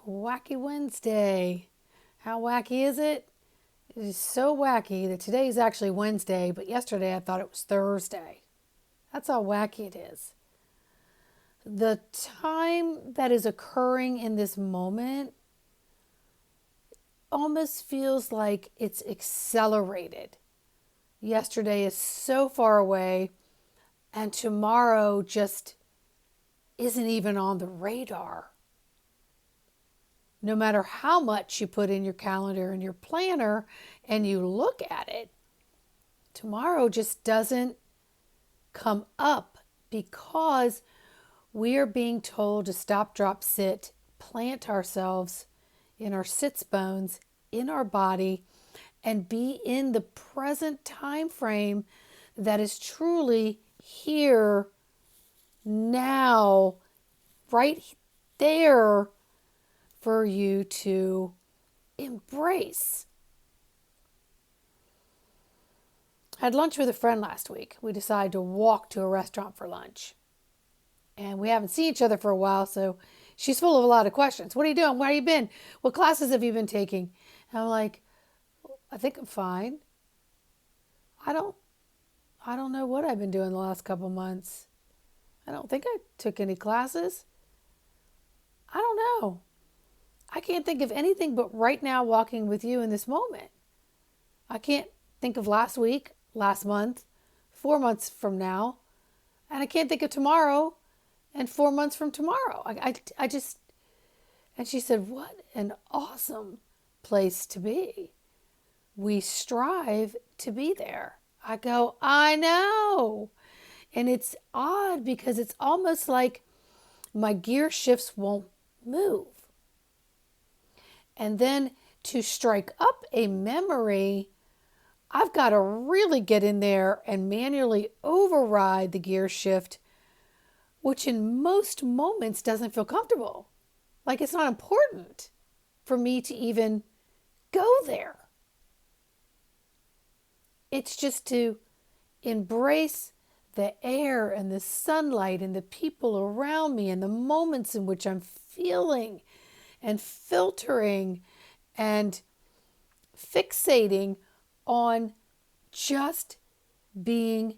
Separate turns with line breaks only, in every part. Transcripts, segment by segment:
Wacky Wednesday. How wacky is it? It is so wacky that today is actually Wednesday, but yesterday I thought it was Thursday. That's how wacky it is. The time that is occurring in this moment almost feels like it's accelerated. Yesterday is so far away, and tomorrow just isn't even on the radar. No matter how much you put in your calendar and your planner and you look at it, tomorrow just doesn't come up because we are being told to stop, drop, sit, plant ourselves in our sits bones, in our body, and be in the present time frame that is truly here now, right there for you to embrace. I had lunch with a friend last week. We decided to walk to a restaurant for lunch. And we haven't seen each other for a while, so she's full of a lot of questions. What are you doing? Where have you been? What classes have you been taking? And I'm like, I think I'm fine. I don't know what I've been doing the last couple months. I don't think I took any classes. I don't know. I can't think of anything but right now walking with you in this moment. I can't think of last week, last month, 4 months from now, and I can't think of tomorrow and 4 months from tomorrow. I just, and she said, what an awesome place to be. We strive to be there. I go, I know. And it's odd because it's almost like my gear shifts won't move. And then to strike up a memory, I've got to really get in there and manually override the gear shift, which in most moments doesn't feel comfortable. Like it's not important for me to even go there. It's just to embrace the air and the sunlight and the people around me and the moments in which I'm feeling and filtering and fixating on just being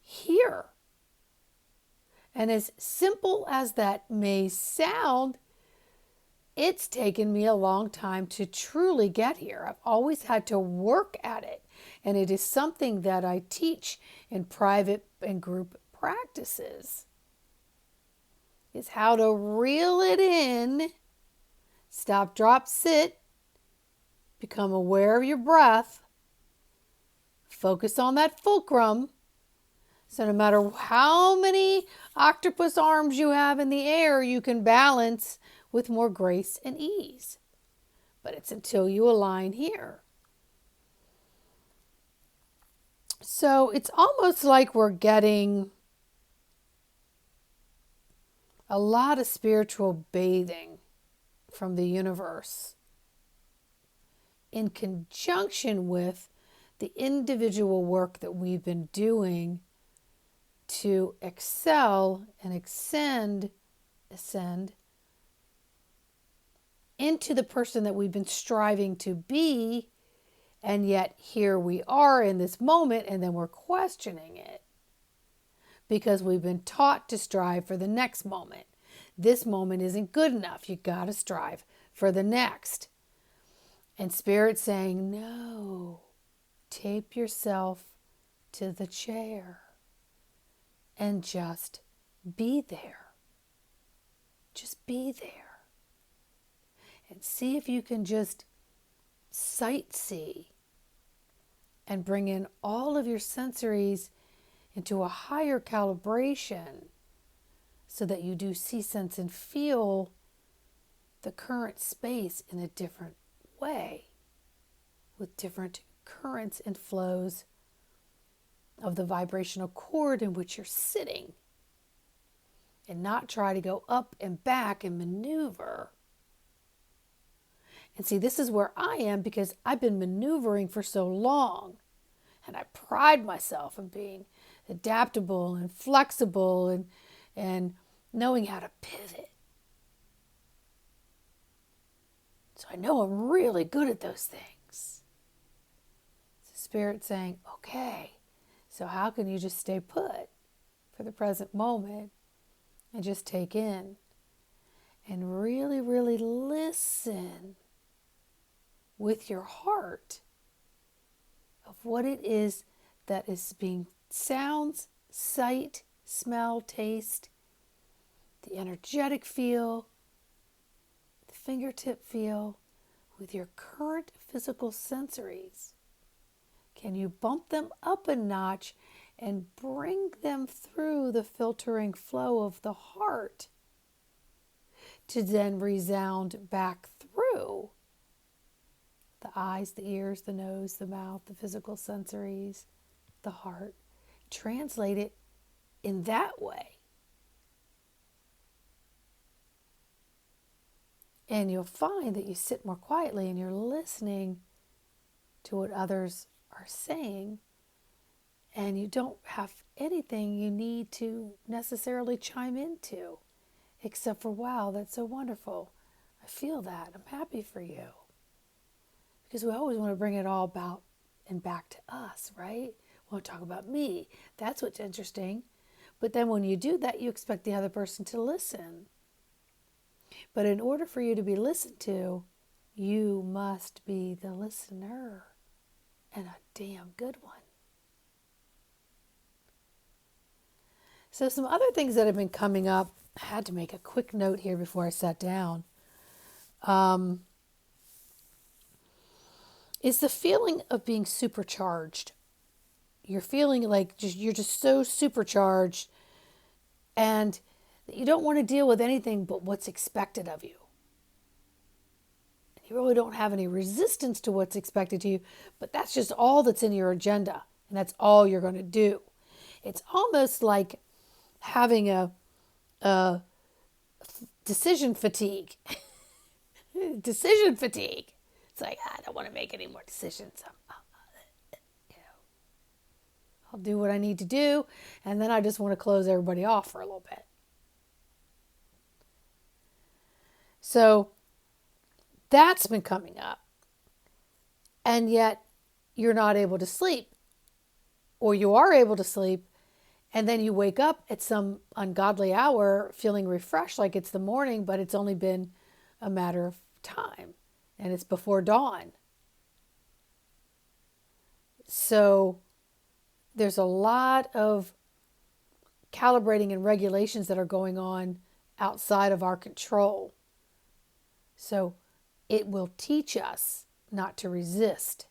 here. And as simple as that may sound, it's taken me a long time to truly get here. I've always had to work at it. And it is something that I teach in private and group practices. Is how to reel it in, stop, drop, sit, become aware of your breath, focus on that fulcrum. So no matter how many octopus arms you have in the air, you can balance with more grace and ease. But it's until you align here. So it's almost like we're getting a lot of spiritual bathing from the universe in conjunction with the individual work that we've been doing to excel and ascend into the person that we've been striving to be. And yet here we are in this moment, and then we're questioning it because we've been taught to strive for the next moment. This moment isn't good enough. You got to strive for the next. And Spirit saying, no, tape yourself to the chair and just be there. Just be there. And see if you can just sightsee and bring in all of your sensories into a higher calibration so that you do see, sense, and feel the current space in a different way with different currents and flows of the vibrational chord in which you're sitting, and not try to go up and back and maneuver. And see, this is where I am because I've been maneuvering for so long. And I pride myself in being adaptable and flexible and knowing how to pivot. I know I'm really good at those things. It's the Spirit saying, okay, so how can you just stay put for the present moment and just take in and really, really listen with your heart of what it is that is being sounds, sight, smell, taste, the energetic feel, the fingertip feel with your current physical sensories. Can you bump them up a notch and bring them through the filtering flow of the heart to then resound back through the eyes, the ears, the nose, the mouth, the physical sensories, the heart? Translate it in that way. And you'll find that you sit more quietly and you're listening to what others are saying, and you don't have anything you need to necessarily chime into except for, wow, that's so wonderful. I feel that. I'm happy for you. Because we always want to bring it all about and back to us, right? We want to talk about me. That's what's interesting. But then when you do that, you expect the other person to listen. But in order for you to be listened to, you must be the listener, and a damn good one. So some other things that have been coming up, I had to make a quick note here before I sat down, is the feeling of being supercharged. You're feeling like you're just so supercharged, and you don't want to deal with anything but what's expected of you. You really don't have any resistance to what's expected to you, but that's just all that's in your agenda, and that's all you're going to do. It's almost like having a decision fatigue. Decision fatigue. It's like, I don't want to make any more decisions. I'll do what I need to do, and then I just want to close everybody off for a little bit. So that's been coming up. And yet you're not able to sleep. Or you are able to sleep, and then you wake up at some ungodly hour feeling refreshed like it's the morning, but it's only been a matter of time, and it's before dawn. So there's a lot of calibrating and regulations that are going on outside of our control. So it will teach us not to resist,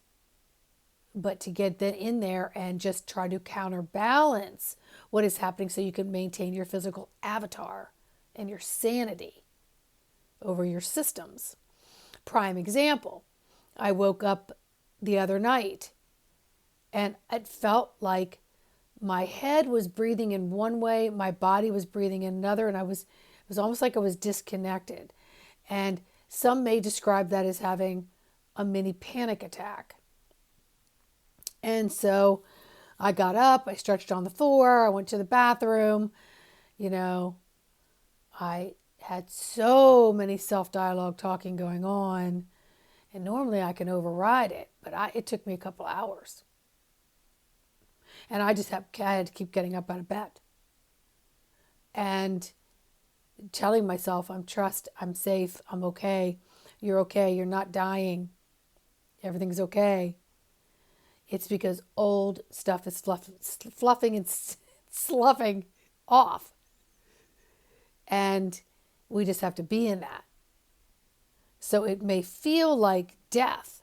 but to get that in there and just try to counterbalance what is happening so you can maintain your physical avatar and your sanity over your systems. Prime example, I woke up the other night and it felt like my head was breathing in one way, my body was breathing in another, and it was almost like I was disconnected. And some may describe that as having a mini panic attack. And so I got up, I stretched on the floor, I went to the bathroom. I had so many self-dialogue talking going on, and normally I can override it, but it took me a couple hours. And I had to keep getting up out of bed and telling myself, I'm safe, I'm okay, you're not dying, everything's okay. It's because old stuff is fluffing and sloughing off. And we just have to be in that. So it may feel like death.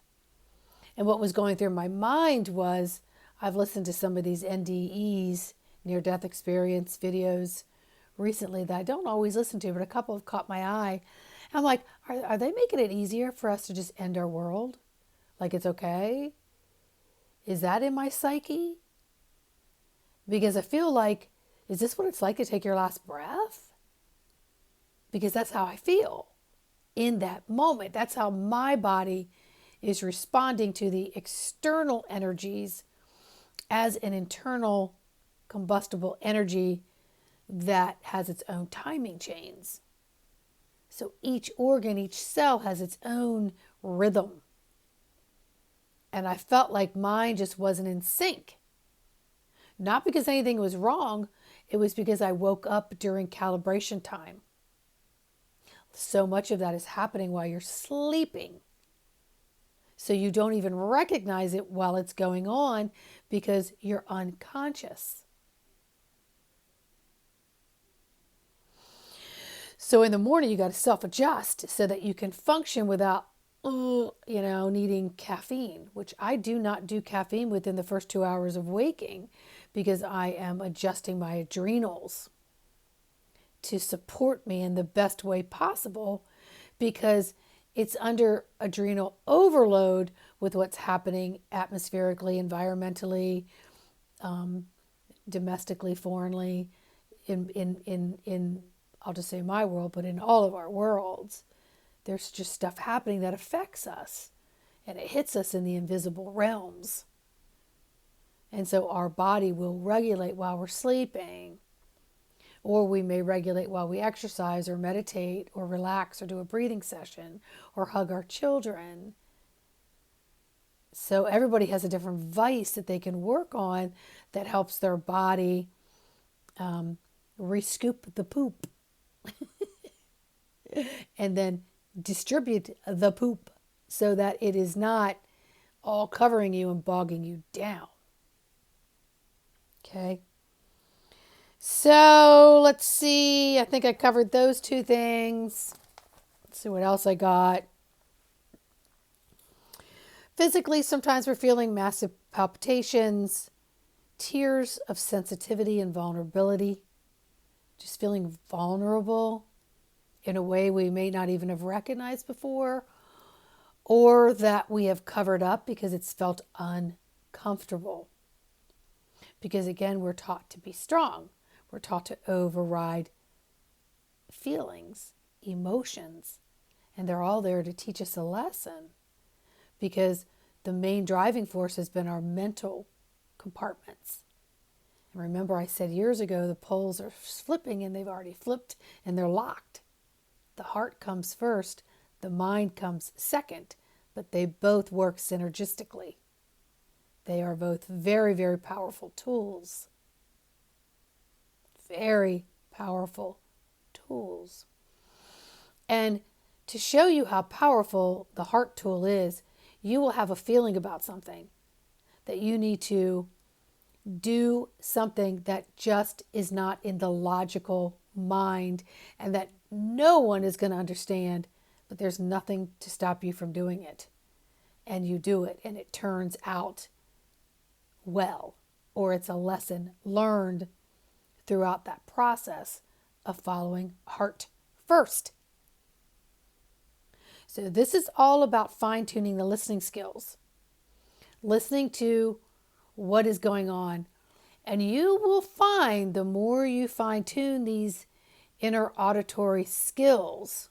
And what was going through my mind was, I've listened to some of these NDEs, near-death experience videos recently that I don't always listen to, but a couple have caught my eye. I'm like, are they making it easier for us to just end our world? Like it's okay? Is that in my psyche? Because I feel like, is this what it's like to take your last breath? Because that's how I feel in that moment. That's how my body is responding to the external energies as an internal combustible energy that has its own timing chains. So each organ, each cell has its own rhythm. And I felt like mine just wasn't in sync. Not because anything was wrong, it was because I woke up during calibration time. So much of that is happening while you're sleeping. So you don't even recognize it while it's going on because you're unconscious. So in the morning, you got to self-adjust so that you can function without, needing caffeine, which I do not do caffeine within the first 2 hours of waking because I am adjusting my adrenals to support me in the best way possible because it's under adrenal overload with what's happening atmospherically, environmentally, domestically, foreignly, in I'll just say my world, but in all of our worlds, there's just stuff happening that affects us and it hits us in the invisible realms. And so our body will regulate while we're sleeping, or we may regulate while we exercise or meditate or relax or do a breathing session or hug our children. So everybody has a different vice that they can work on that helps their body rescoop the poop and then distribute the poop so that it is not all covering you and bogging you down. Okay. So let's see. I think I covered those two things. Let's see what else I got. Physically, sometimes we're feeling massive palpitations, tears of sensitivity and vulnerability, just feeling vulnerable in a way we may not even have recognized before, or that we have covered up because it's felt uncomfortable. Because again, we're taught to be strong. We're taught to override feelings, emotions, and they're all there to teach us a lesson because the main driving force has been our mental compartments. And remember, I said years ago, the poles are flipping and they've already flipped and they're locked. The heart comes first, the mind comes second, but they both work synergistically. They are both very, very powerful tools. Very powerful tools. And to show you how powerful the heart tool is, you will have a feeling about something that you need to do something that just is not in the logical mind and that no one is going to understand, but there's nothing to stop you from doing it. And you do it and it turns out well, or it's a lesson learned throughout that process of following heart first. So this is all about fine-tuning the listening skills, listening to what is going on. And you will find the more you fine-tune these inner auditory skills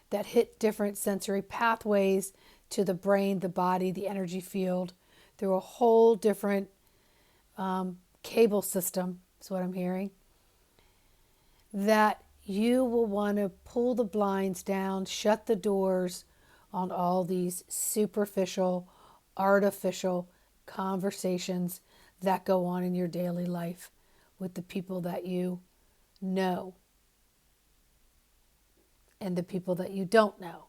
that hit different sensory pathways to the brain, the body, the energy field, through a whole different cable system, is what I'm hearing, that you will want to pull the blinds down, shut the doors on all these superficial, artificial conversations that go on in your daily life with the people that you know and the people that you don't know.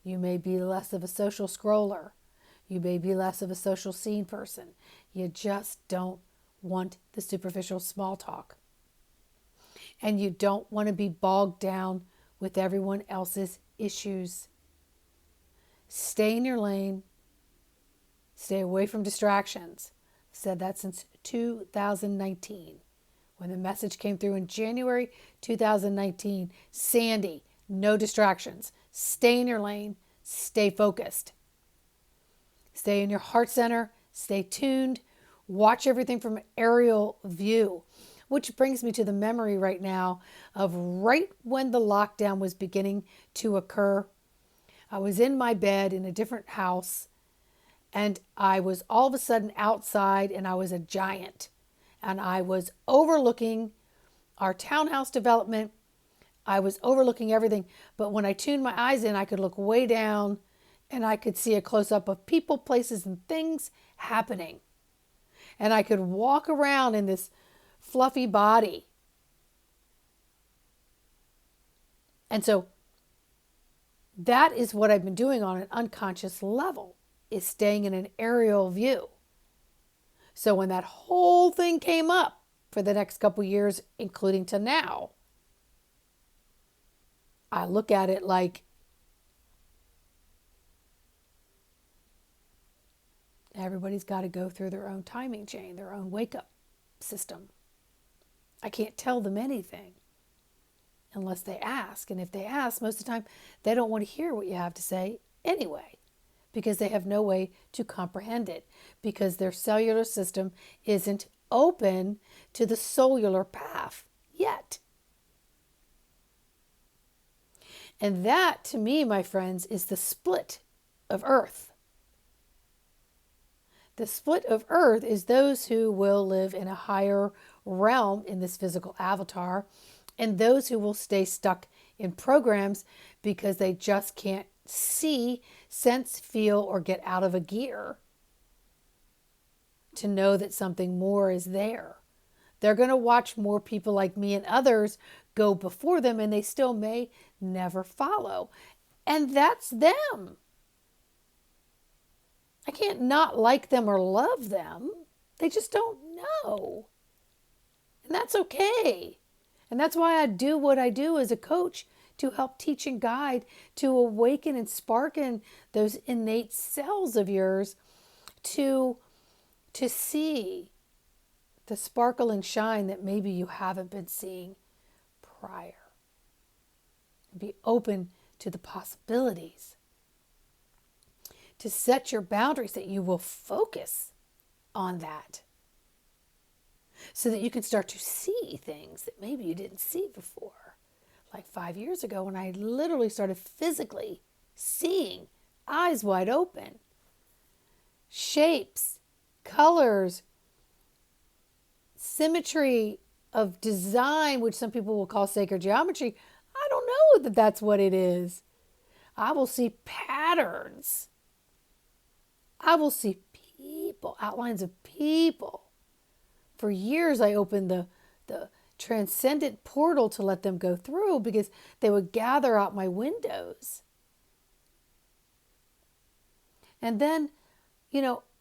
You may be less of a social scroller. You may be less of a social scene person. You just don't want the superficial small talk. And you don't want to be bogged down with everyone else's issues. Stay in your lane. Stay away from distractions. I've said that since 2019. When the message came through in January 2019, Sandy, no distractions. Stay in your lane. Stay focused. Stay in your heart center. Stay tuned. Watch everything from aerial view. Which brings me to the memory right now of right when the lockdown was beginning to occur. I was in my bed in a different house and I was all of a sudden outside and I was a giant. And I was overlooking our townhouse development. I was overlooking everything. But when I tuned my eyes in, I could look way down And I could see a close up of people, places, and things happening. And I could walk around in this fluffy body. And so that is what I've been doing on an unconscious level, is staying in an aerial view. So when that whole thing came up for the next couple years, including to now, I look at it like everybody's got to go through their own timing chain, their own wake-up system. I can't tell them anything unless they ask. And if they ask, most of the time, they don't want to hear what you have to say anyway, because they have no way to comprehend it, because their cellular system isn't open to the cellular path yet. And that, to me, my friends, is the split of Earth. The split of Earth is those who will live in a higher realm in this physical avatar, and those who will stay stuck in programs because they just can't see, sense, feel, or get out of a gear to know that something more is there. They're going to watch more people like me and others go before them, and they still may never follow. And that's them. I can't not like them or love them. They just don't know. And that's okay. And that's why I do what I do as a coach, to help teach and guide, to awaken and sparken those innate cells of yours to see the sparkle and shine that maybe you haven't been seeing prior. Be open to the possibilities. To set your boundaries, that you will focus on that, so that you can start to see things that maybe you didn't see before. Like 5 years ago, when I literally started physically seeing, eyes wide open, shapes, colors, symmetry of design, which some people will call sacred geometry. I don't know that that's what it is. I will see patterns. I will see people, outlines of people. For years, I opened the transcendent portal to let them go through, because they would gather out my windows. And then,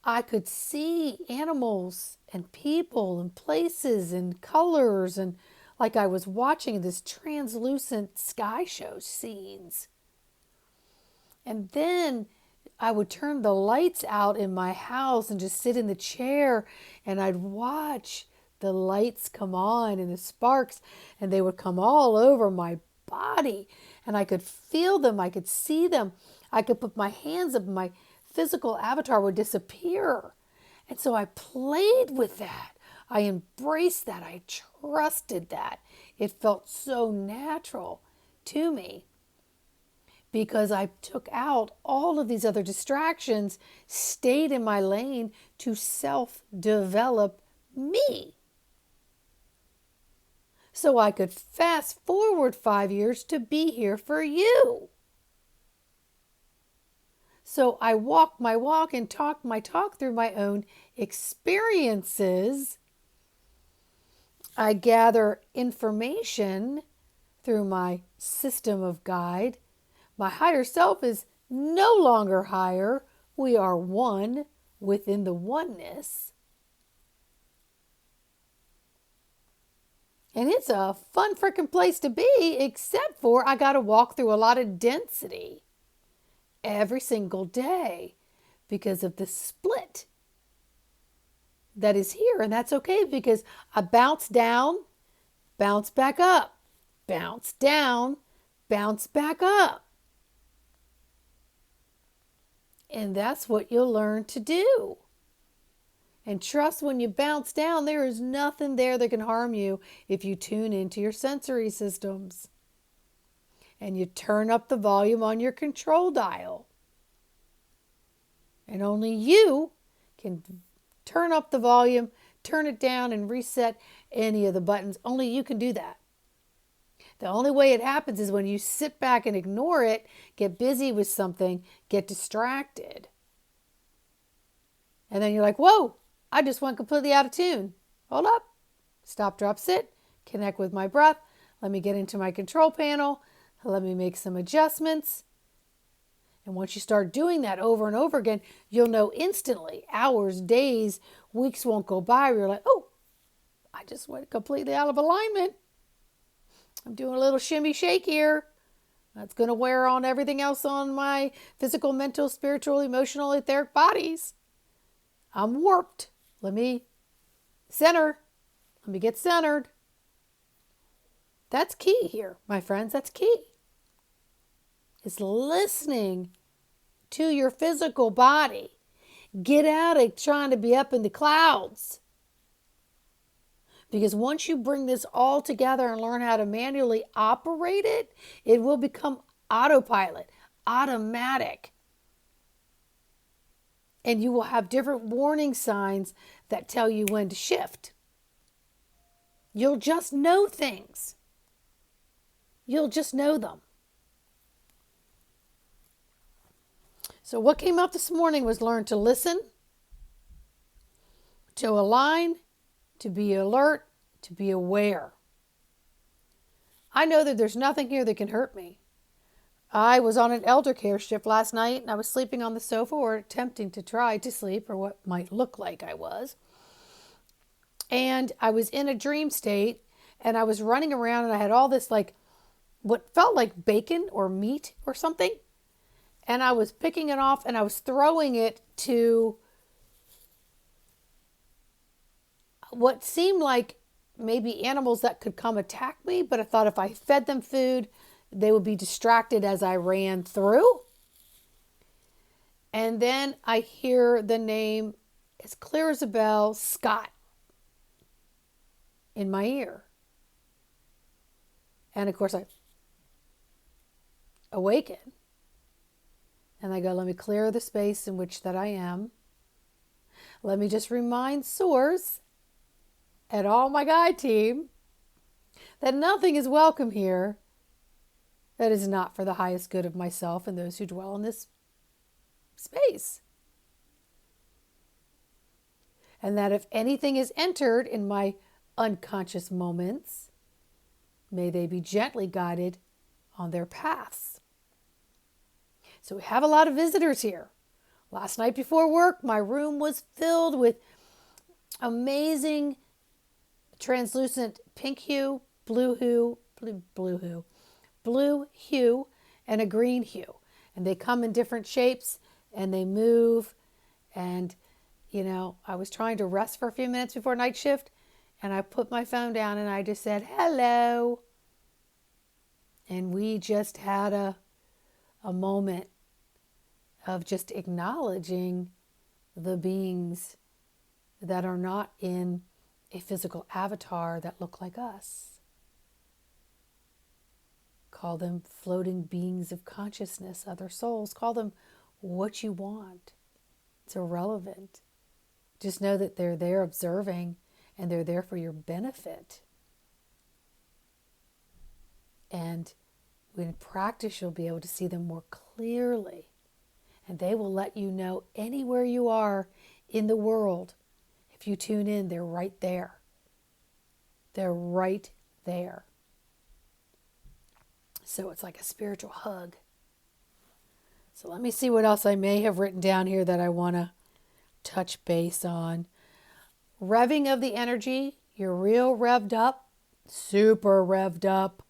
I could see animals and people and places and colors, and like I was watching this translucent sky show scenes. And then I would turn the lights out in my house and just sit in the chair, and I'd watch the lights come on and the sparks, and they would come all over my body, and I could feel them. I could see them. I could put my hands up, and my physical avatar would disappear. And so I played with that. I embraced that. I trusted that. It felt so natural to me, because I took out all of these other distractions, stayed in my lane to self-develop me. So I could fast forward 5 years to be here for you. So I walk my walk and talk my talk through my own experiences. I gather information through my system of guide. My higher self is no longer higher. We are one within the oneness. And it's a fun freaking place to be, except for I got to walk through a lot of density every single day because of the split that is here. And that's okay, because I bounce down, bounce back up, bounce down, bounce back up. And that's what you'll learn to do. And trust, when you bounce down, there is nothing there that can harm you if you tune into your sensory systems. And you turn up the volume on your control dial. And only you can turn up the volume, turn it down, and reset any of the buttons. Only you can do that. The only way it happens is when you sit back and ignore it, get busy with something, get distracted. And then you're like, whoa, I just went completely out of tune. Hold up. Stop, drop, sit. Connect with my breath. Let me get into my control panel. Let me make some adjustments. And once you start doing that over and over again, you'll know instantly, hours, days, weeks won't go by where you're like, oh, I just went completely out of alignment. I'm doing a little shimmy shake here. That's going to wear on everything else on my physical, mental, spiritual, emotional, etheric bodies. I'm warped. Let me center. Let me get centered. That's key here, my friends. That's key. It's listening to your physical body. Get out of trying to be up in the clouds. Because once you bring this all together and learn how to manually operate it, it will become autopilot, automatic. And you will have different warning signs that tell you when to shift. You'll just know things. You'll just know them. So what came up this morning was learn to listen, to align, to be alert, to be aware. I know that there's nothing here that can hurt me. I was on an elder care shift last night and I was sleeping on the sofa or attempting to try to sleep, or what might look like I was. And I was in a dream state and I was running around and I had all this like what felt like bacon or meat or something. And I was picking it off and I was throwing it to what seemed like maybe animals that could come attack me. But I thought if I fed them food, they would be distracted as I ran through. And then I hear the name, as clear as a bell, Scott, in my ear. And of course I awaken. And I go, let me clear the space in which that I am. Let me just remind Source and all my guide team that nothing is welcome here that is not for the highest good of myself and those who dwell in this space. And that if anything is entered in my unconscious moments, may they be gently guided on their paths. So we have a lot of visitors here. Last night before work, my room was filled with amazing translucent pink hue, blue hue, and a green hue. And they come in different shapes and they move. And, you know, I was trying to rest for a few minutes before night shift and I put my phone down and I just said, hello. And we just had a moment of just acknowledging the beings that are not in a physical avatar that look like us. Call them floating beings of consciousness, other souls. Call them what you want. It's irrelevant. Just know that they're there observing and they're there for your benefit. And when in practice, you'll be able to see them more clearly. And they will let you know anywhere you are in the world. If you tune in, they're right there. They're right there. So it's like a spiritual hug. So let me see what else I may have written down here that I want to touch base on. Revving of the energy. You're real revved up. Super revved up.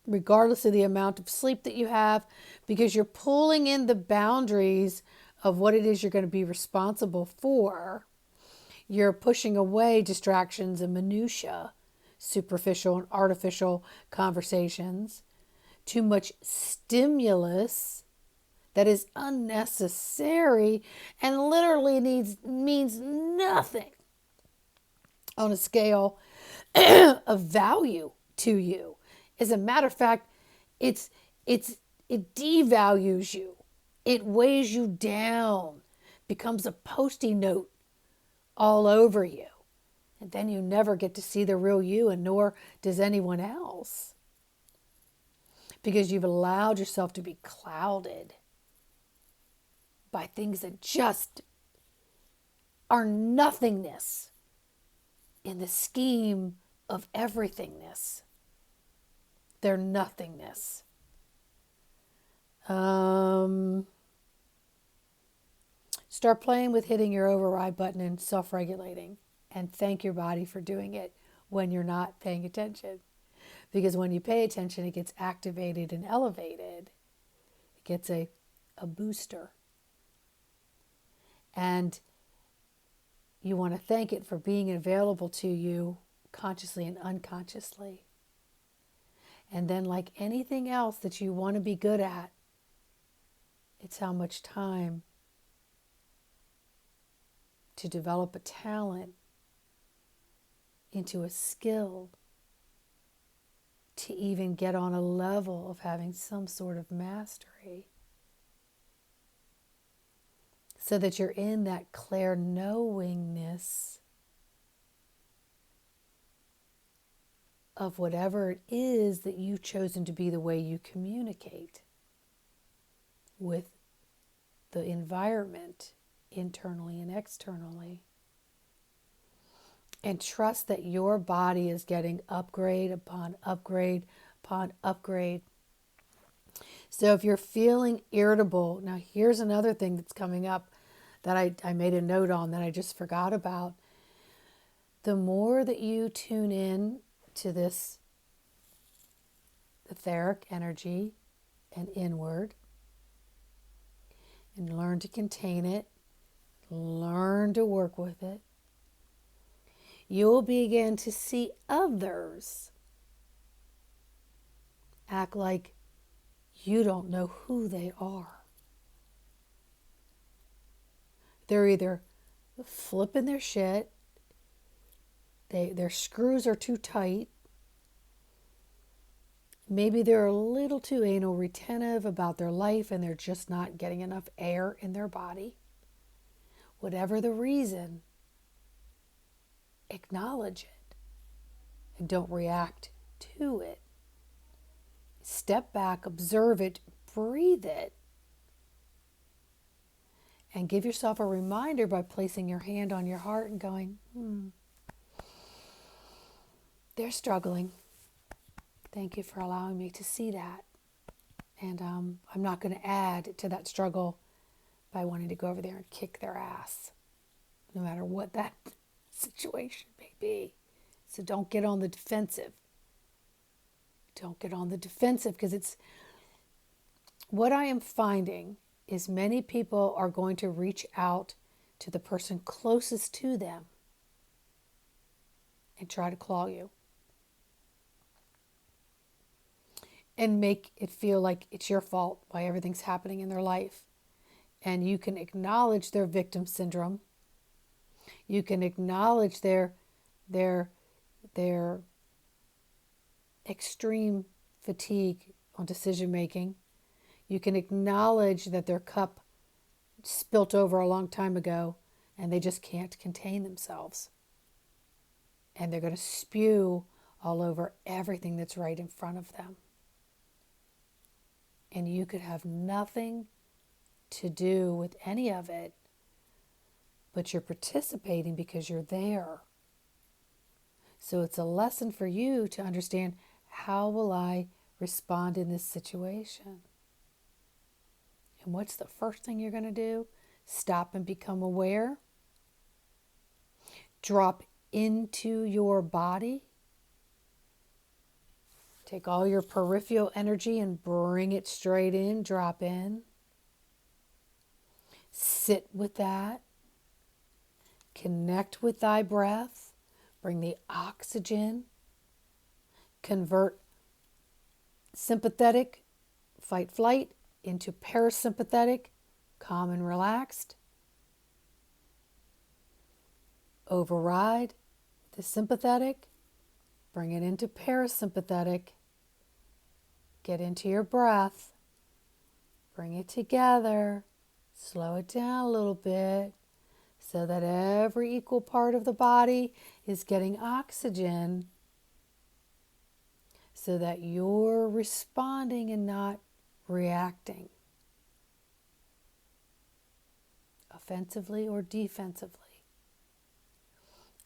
Regardless of the amount of sleep that you have, because you're pulling in the boundaries of what it is you're going to be responsible for. You're pushing away distractions and minutia, superficial and artificial conversations, too much stimulus that is unnecessary and literally means nothing on a scale of value to you. As a matter of fact, it devalues you. It weighs you down, becomes a post-it note all over you. And then you never get to see the real you, and nor does anyone else. Because you've allowed yourself to be clouded by things that just are nothingness in the scheme of everythingness. They're nothingness. Start playing with hitting your override button and self-regulating, and thank your body for doing it when you're not paying attention. Because when you pay attention, it gets activated and elevated. It gets a booster. And you want to thank it for being available to you consciously and unconsciously. And then, like anything else that you want to be good at, it's how much time to develop a talent into a skill to even get on a level of having some sort of mastery, so that you're in that clear knowingness of whatever it is that you've chosen to be the way you communicate with the environment, internally and externally. And trust that your body is getting upgrade upon upgrade upon upgrade. So if you're feeling irritable, now here's another thing that's coming up that I made a note on that I just forgot about. The more that you tune in to this etheric energy and inward, and learn to contain it, learn to work with it, you'll begin to see others act like you don't know who they are. They're either flipping their shit, their screws are too tight, maybe they're a little too anal retentive about their life and they're just not getting enough air in their body. Whatever the reason, acknowledge it and don't react to it. Step back, observe it, breathe it, and give yourself a reminder by placing your hand on your heart and going, they're struggling. Thank you for allowing me to see that. And I'm not going to add to that struggle by wanting to go over there and kick their ass, no matter what that situation may be. So don't get on the defensive. Don't get on the defensive, because it's what I am finding is many people are going to reach out to the person closest to them and try to claw you and make it feel like it's your fault why everything's happening in their life. And you can acknowledge their victim syndrome. You can acknowledge their extreme fatigue on decision making. You can acknowledge that their cup spilt over a long time ago and they just can't contain themselves. And they're going to spew all over everything that's right in front of them. And you could have nothing to do with any of it, but you're participating because you're there. So it's a lesson for you to understand, how will I respond in this situation? And what's the first thing you're going to do? Stop and become aware. Drop into your body. Take all your peripheral energy and bring it straight in. Drop in. Sit with that. Connect with thy breath. Bring the oxygen. Convert sympathetic, fight, flight, into parasympathetic, calm and relaxed. Override the sympathetic. Bring it into parasympathetic. Get into your breath. Bring it together. Slow it down a little bit. so that every equal part of the body is getting oxygen, so that you're responding and not reacting, offensively or defensively.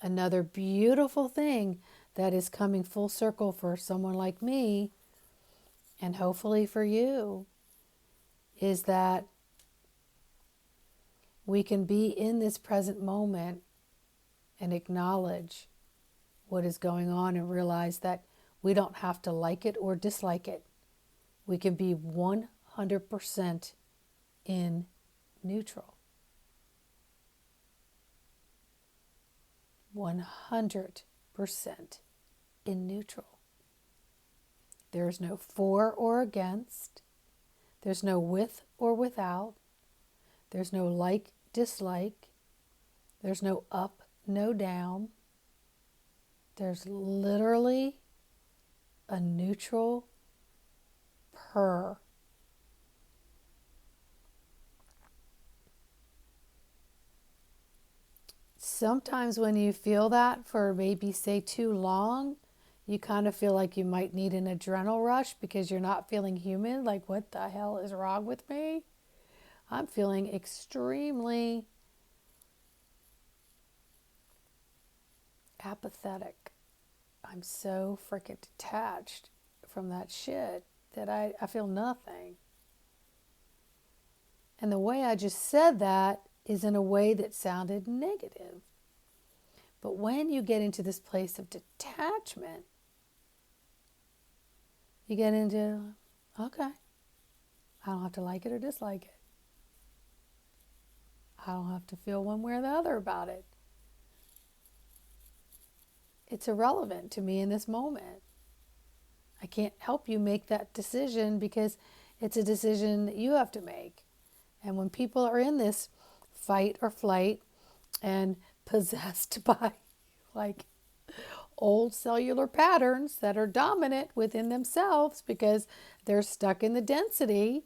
Another beautiful thing that is coming full circle for someone like me, and hopefully for you, is that we can be in this present moment and acknowledge what is going on and realize that we don't have to like it or dislike it. We can be 100% in neutral. 100% in neutral. There is no for or against. There's no with or without. There's no like, dislike. There's no up, no down. There's literally a neutral purr. Sometimes when you feel that for maybe, say, too long, you kind of feel like you might need an adrenal rush because you're not feeling human. Like, what the hell is wrong with me? I'm feeling extremely apathetic. I'm so freaking detached from that shit that I feel nothing. And the way I just said that is in a way that sounded negative. But when you get into this place of detachment, you get into, okay, I don't have to like it or dislike it. I don't have to feel one way or the other about it. It's irrelevant to me in this moment. I can't help you make that decision because it's a decision that you have to make. And when people are in this fight or flight and possessed by like old cellular patterns that are dominant within themselves because they're stuck in the density,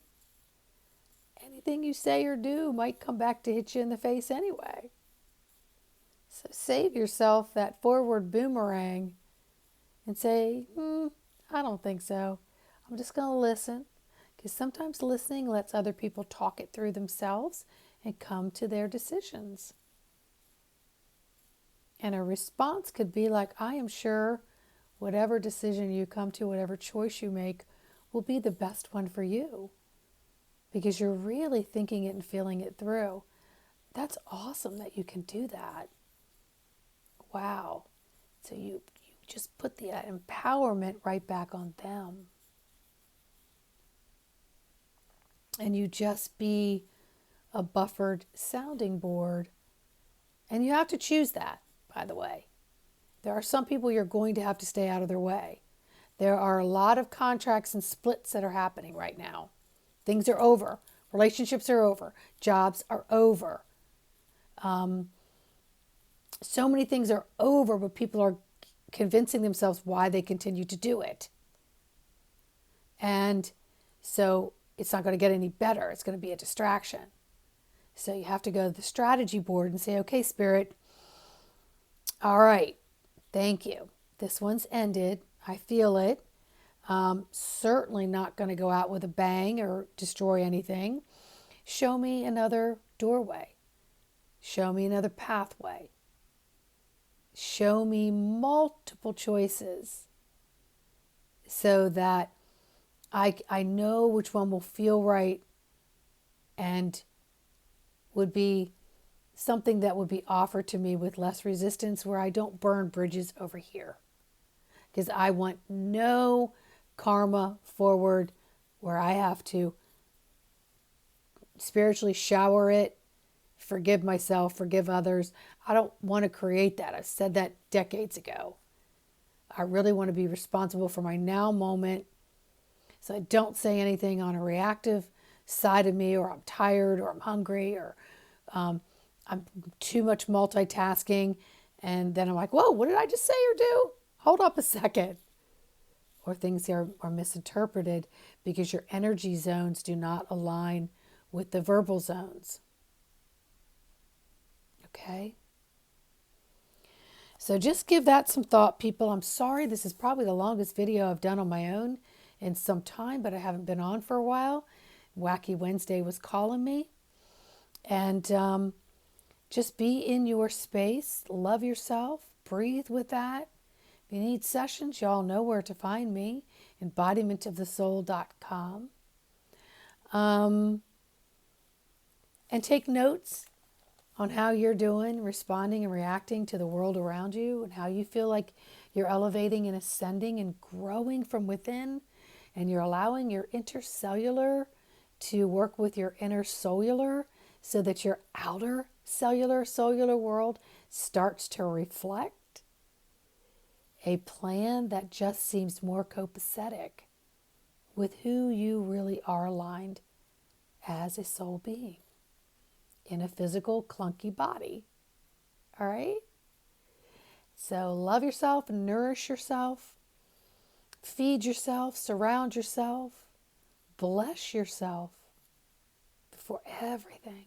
anything you say or do might come back to hit you in the face anyway. So save yourself that forward boomerang and say, I don't think so. I'm just going to listen. Because sometimes listening lets other people talk it through themselves and come to their decisions. And a response could be like, I am sure whatever decision you come to, whatever choice you make, will be the best one for you. Because you're really thinking it and feeling it through. That's awesome that you can do that. Wow. So you just put the empowerment right back on them. And you just be a buffered sounding board. And you have to choose that, by the way. There are some people you're going to have to stay out of their way. There are a lot of contracts and splits that are happening right now. Things are over. Relationships are over. Jobs are over. So many things are over, but people are convincing themselves why they continue to do it. And so it's not going to get any better. It's going to be a distraction. So you have to go to the strategy board and say, okay, Spirit, all right, thank you. This one's ended. I feel it. Certainly not going to go out with a bang or destroy anything. Show me another doorway. Show me another pathway. Show me multiple choices so that I know which one will feel right and would be something that would be offered to me with less resistance, where I don't burn bridges over here. Because I want no karma forward where I have to spiritually shower it, forgive myself, forgive others. I don't want to create that. I've said that decades ago. I really want to be responsible for my now moment. So I don't say anything on a reactive side of me, or I'm tired, or I'm hungry, or I'm too much multitasking. And then I'm like, whoa, what did I just say or do? Hold up a second. Or things are misinterpreted because your energy zones do not align with the verbal zones. Okay? So just give that some thought, people. I'm sorry, this is probably the longest video I've done on my own in some time, but I haven't been on for a while. Wacky Wednesday was calling me. And just be in your space, love yourself, breathe with that. If you need sessions, y'all know where to find me, embodimentofthesoul.com. And take notes on how you're doing, responding and reacting to the world around you, and how you feel like you're elevating and ascending and growing from within, and you're allowing your intercellular to work with your inner cellular so that your outer cellular world starts to reflect a plan that just seems more copacetic with who you really are aligned as a soul being in a physical, clunky body. All right? So love yourself, nourish yourself, feed yourself, surround yourself, bless yourself before everything.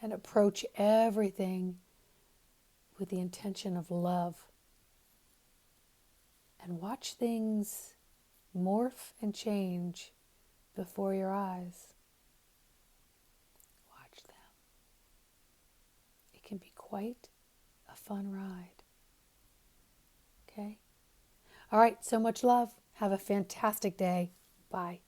And approach everything with the intention of love. And watch things morph and change before your eyes. Watch them. It can be quite a fun ride. Okay? All right, so much love. Have a fantastic day. Bye.